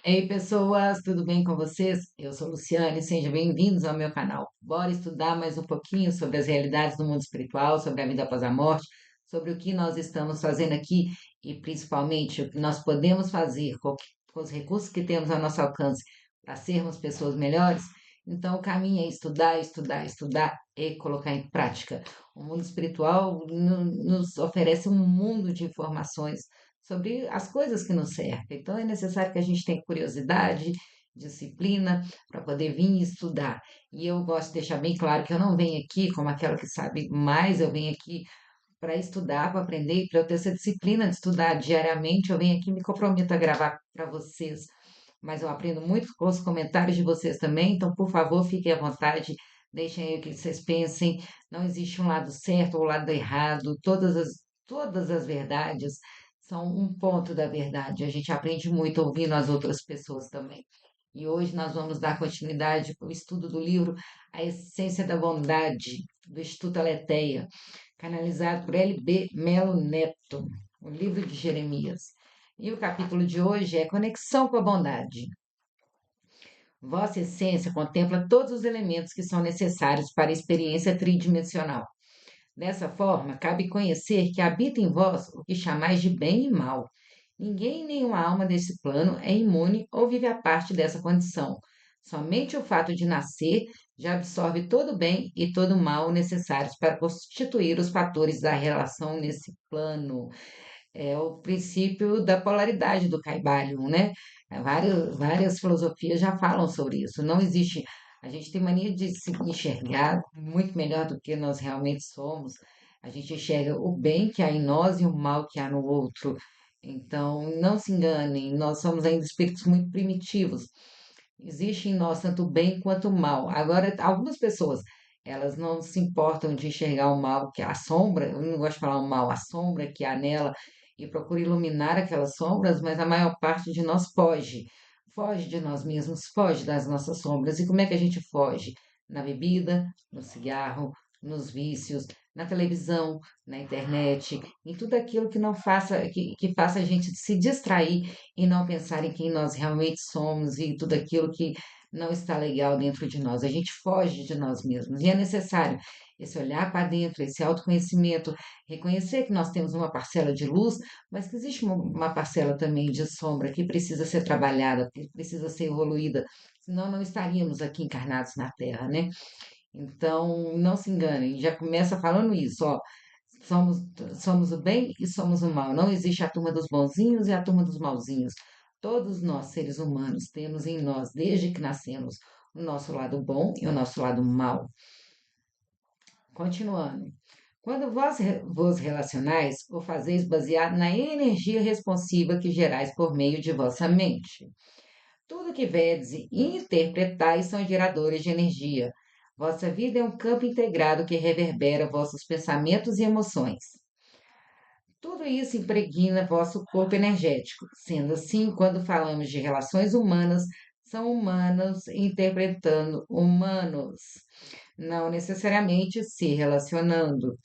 Ei, pessoas, tudo bem com vocês? Eu sou Luciane, sejam bem-vindos ao meu canal. Bora estudar mais um pouquinho sobre as realidades do mundo espiritual, sobre a vida após a morte, sobre o que nós estamos fazendo aqui e principalmente o que nós podemos fazer com os recursos que temos ao nosso alcance para sermos pessoas melhores. Então, o caminho é estudar, estudar, estudar e colocar em prática. O mundo espiritual nos oferece um mundo de informações sobre as coisas que nos cercam. Então, é necessário que a gente tenha curiosidade, disciplina, para poder vir e estudar. E eu gosto de deixar bem claro que eu não venho aqui como aquela que sabe mais, eu venho aqui para estudar, para aprender, e para eu ter essa disciplina de estudar diariamente. Eu venho aqui e me comprometo a gravar para vocês. Mas eu aprendo muito com os comentários de vocês também, então, por favor, fiquem à vontade, deixem aí o que vocês pensem. Não existe um lado certo ou um lado errado, todas as verdades são um ponto da verdade. A gente aprende muito ouvindo as outras pessoas também. E hoje nós vamos dar continuidade ao estudo do livro A Essência da Bondade, do Instituto Aletheia, canalizado por L.B. Melo Neto, o livro de Jeremias. E o capítulo de hoje é Conexão com a Bondade. Vossa essência contempla todos os elementos que são necessários para a experiência tridimensional. Dessa forma, cabe conhecer que habita em vós o que chamais de bem e mal. Ninguém, nenhuma alma desse plano é imune ou vive a parte dessa condição. Somente o fato de nascer já absorve todo o bem e todo o mal necessários para constituir os fatores da relação nesse plano. É o princípio da polaridade do Caibalion, né? Várias filosofias já falam sobre isso. Não existe. A gente tem mania de se enxergar muito melhor do que nós realmente somos. A gente enxerga o bem que há em nós e o mal que há no outro. Então, não se enganem, nós somos ainda espíritos muito primitivos. Existe em nós tanto o bem quanto o mal. Agora, algumas pessoas, elas não se importam de enxergar o mal, que é a sombra, eu não gosto de falar o mal, a sombra que há nela, e procura iluminar aquelas sombras, mas a maior parte de nós foge. Foge de nós mesmos, foge das nossas sombras. E como é que a gente foge? Na bebida, no cigarro, nos vícios, na televisão, na internet, em tudo aquilo que não faça, que faça a gente se distrair e não pensar em quem nós realmente somos e tudo aquilo que não está legal dentro de nós. A gente foge de nós mesmos. E é necessário esse olhar para dentro, esse autoconhecimento, reconhecer que nós temos uma parcela de luz, mas que existe uma parcela também de sombra que precisa ser trabalhada, que precisa ser evoluída, senão não estaríamos aqui encarnados na Terra, né? Então, não se enganem, já começa falando isso, ó. Somos, somos o bem e somos o mal. Não existe a turma dos bonzinhos e a turma dos malzinhos. Todos nós, seres humanos, temos em nós, desde que nascemos, o nosso lado bom e o nosso lado mal. Continuando. Quando vos relacionais, o fazeis baseado na energia responsiva que gerais por meio de vossa mente. Tudo que vedes e interpretais são geradores de energia. Vossa vida é um campo integrado que reverbera vossos pensamentos e emoções. Tudo isso impregna vosso corpo energético. Sendo assim, quando falamos de relações humanas, são humanos interpretando humanos, não necessariamente se relacionando.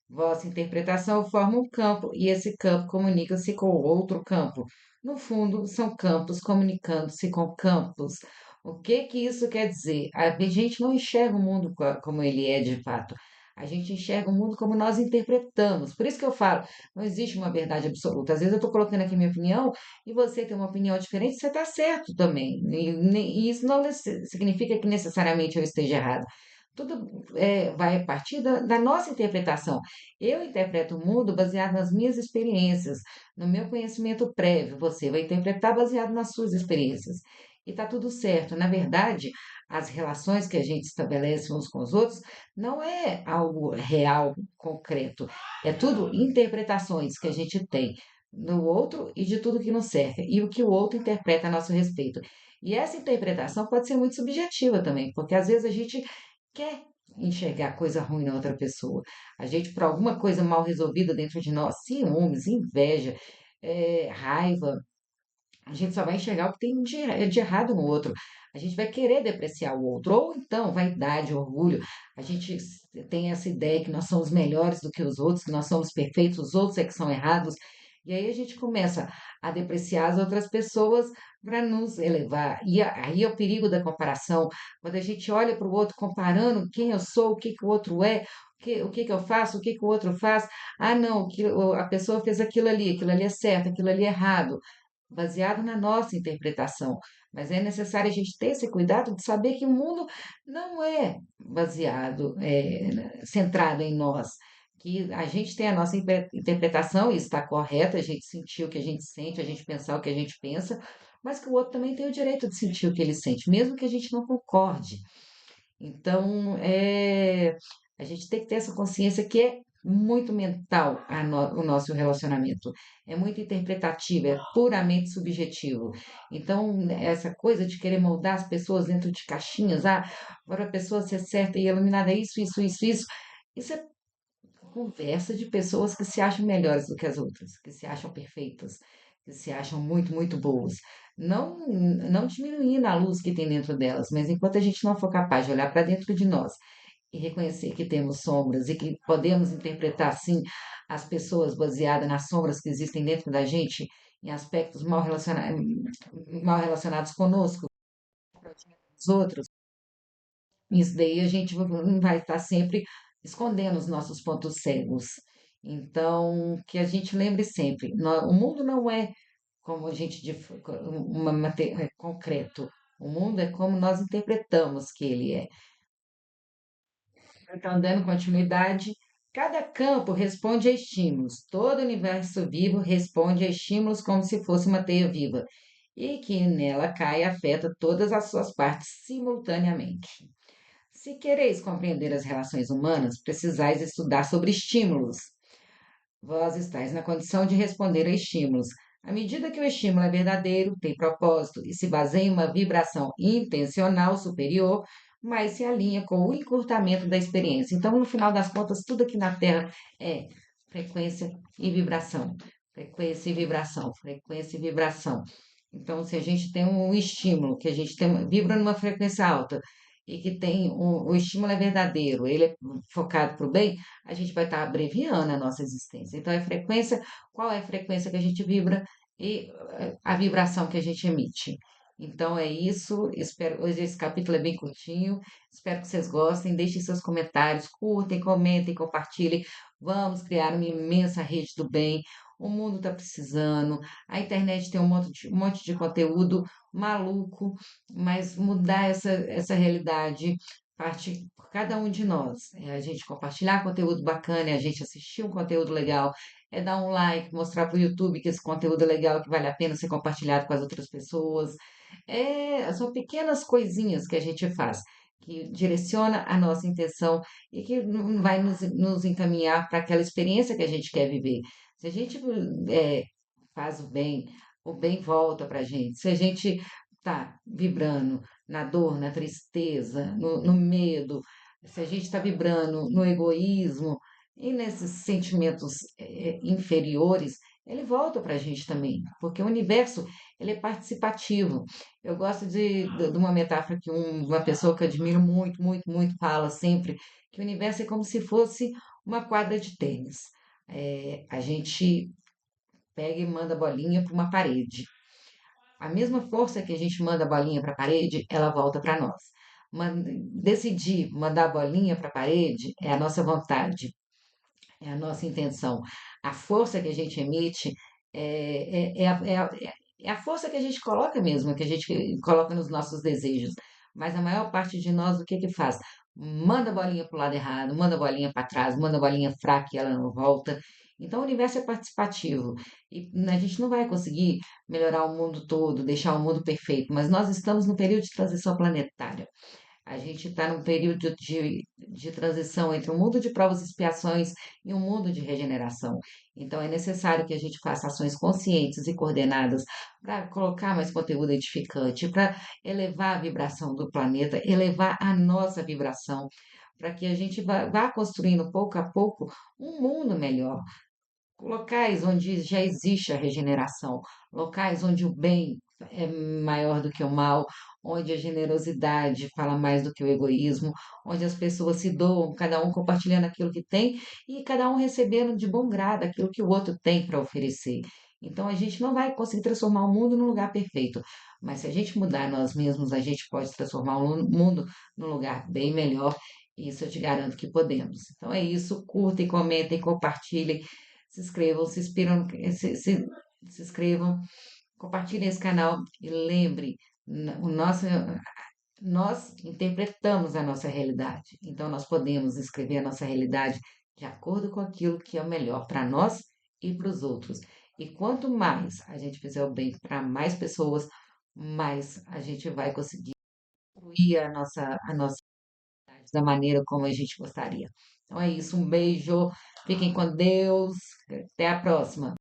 Vossa interpretação forma um campo e esse campo comunica-se com outro campo. No fundo, são campos comunicando-se com campos. O que que isso quer dizer? A gente não enxerga o mundo como ele é de fato. A gente enxerga o mundo como nós interpretamos. Por isso que eu falo, não existe uma verdade absoluta. Às vezes eu estou colocando aqui minha opinião e você tem uma opinião diferente, você está certo também. E isso não significa que necessariamente eu esteja errado. Tudo vai a partir da nossa interpretação. Eu interpreto o mundo baseado nas minhas experiências, no meu conhecimento prévio. Você vai interpretar baseado nas suas experiências. E está tudo certo. Na verdade, as relações que a gente estabelece uns com os outros não é algo real, concreto. É tudo interpretações que a gente tem no outro e de tudo que nos cerca, e o que o outro interpreta a nosso respeito. E essa interpretação pode ser muito subjetiva também, porque às vezes a gente quer enxergar coisa ruim na outra pessoa. A gente, por alguma coisa mal resolvida dentro de nós, ciúmes, inveja, raiva, a gente só vai enxergar o que tem de errado no outro. A gente vai querer depreciar o outro. Ou então, vaidade, orgulho. A gente tem essa ideia que nós somos melhores do que os outros, que nós somos perfeitos, os outros é que são errados. E aí a gente começa a depreciar as outras pessoas para nos elevar. E aí é o perigo da comparação, quando a gente olha para o outro comparando quem eu sou, o que que o outro é, o que que eu faço, o que que o outro faz. Ah, não, a pessoa fez aquilo ali é certo, aquilo ali é errado, baseado na nossa interpretação. Mas é necessário a gente ter esse cuidado de saber que o mundo não é baseado, centrado em nós, que a gente tem a nossa interpretação, e está correta, a gente sentir o que a gente sente, a gente pensar o que a gente pensa, mas que o outro também tem o direito de sentir o que ele sente, mesmo que a gente não concorde. Então, a gente tem que ter essa consciência que é muito mental o nosso relacionamento, é muito interpretativo, é puramente subjetivo. Então, essa coisa de querer moldar as pessoas dentro de caixinhas, para a pessoa ser certa e iluminada, é isso é conversa de pessoas que se acham melhores do que as outras, que se acham perfeitas, que se acham muito, muito boas. Não diminuindo a luz que tem dentro delas, mas enquanto a gente não for capaz de olhar para dentro de nós e reconhecer que temos sombras e que podemos interpretar, sim, as pessoas baseadas nas sombras que existem dentro da gente, em aspectos mal relacionados conosco, com os outros, isso daí a gente vai estar sempre escondendo os nossos pontos cegos. Então, que a gente lembre sempre, o mundo não é como a gente concreto. O mundo é como nós interpretamos que ele é. Então, dando continuidade, cada campo responde a estímulos. Todo universo vivo responde a estímulos como se fosse uma teia viva, e que nela cai e afeta todas as suas partes simultaneamente. Se quereis compreender as relações humanas, precisais estudar sobre estímulos. Vós estáis na condição de responder a estímulos. À medida que o estímulo é verdadeiro, tem propósito e se baseia em uma vibração intencional superior, mais se alinha com o encurtamento da experiência. Então, no final das contas, tudo aqui na Terra é frequência e vibração. Frequência e vibração, frequência e vibração. Então, se a gente tem um estímulo, que a gente vibra numa frequência alta e que tem o estímulo é verdadeiro, ele é focado para o bem, a gente vai estar abreviando a nossa existência. Então, qual é a frequência que a gente vibra e a vibração que a gente emite. Então, é isso. Espero, hoje esse capítulo é bem curtinho. Espero que vocês gostem. Deixem seus comentários, curtem, comentem, compartilhem. Vamos criar uma imensa rede do bem. O mundo está precisando. A internet tem um monte de conteúdo maluco, mas mudar essa realidade parte por cada um de nós. É a gente compartilhar conteúdo bacana, é a gente assistir um conteúdo legal, é dar um like, mostrar para o YouTube que esse conteúdo é legal, que vale a pena ser compartilhado com as outras pessoas. São pequenas coisinhas que a gente faz, que direciona a nossa intenção e que vai nos encaminhar para aquela experiência que a gente quer viver. Se a gente faz o bem volta para a gente. Se a gente está vibrando na dor, na tristeza, no medo, se a gente está vibrando no egoísmo e nesses sentimentos inferiores, ele volta para a gente também, porque o universo ele é participativo. Eu gosto de uma metáfora que uma pessoa que eu admiro muito, muito, muito fala sempre, que o universo é como se fosse uma quadra de tênis. A gente pega e manda a bolinha para uma parede. A mesma força que a gente manda a bolinha para a parede, ela volta para nós. Decidir mandar a bolinha para a parede é a nossa vontade, é a nossa intenção. A força que a gente emite é a força que a gente coloca mesmo, que a gente coloca nos nossos desejos. Mas a maior parte de nós, o que que faz? Manda a bolinha para o lado errado, manda a bolinha para trás, manda a bolinha fraca e ela não volta. Então, o universo é participativo e a gente não vai conseguir melhorar o mundo todo, deixar o mundo perfeito, mas nós estamos no período de transição planetária. A gente está num período de transição entre um mundo de provas e expiações e um mundo de regeneração. Então, é necessário que a gente faça ações conscientes e coordenadas para colocar mais conteúdo edificante, para elevar a vibração do planeta, elevar a nossa vibração, para que a gente vá construindo pouco a pouco um mundo melhor, locais onde já existe a regeneração, locais onde o bem é maior do que o mal, onde a generosidade fala mais do que o egoísmo, onde as pessoas se doam, cada um compartilhando aquilo que tem e cada um recebendo de bom grado aquilo que o outro tem para oferecer. Então a gente não vai conseguir transformar o mundo num lugar perfeito, mas se a gente mudar nós mesmos, a gente pode transformar o mundo num lugar bem melhor. E isso eu te garanto que podemos. Então é isso, curtem, comentem, compartilhem, se inscrevam, se inspiram, se inscrevam, compartilhem esse canal e lembre, o nosso nós interpretamos a nossa realidade, então nós podemos escrever a nossa realidade de acordo com aquilo que é o melhor para nós e para os outros. E quanto mais a gente fizer o bem para mais pessoas, mais a gente vai conseguir construir a nossa realidade da maneira como a gente gostaria. Então é isso, um beijo, fiquem com Deus, até a próxima.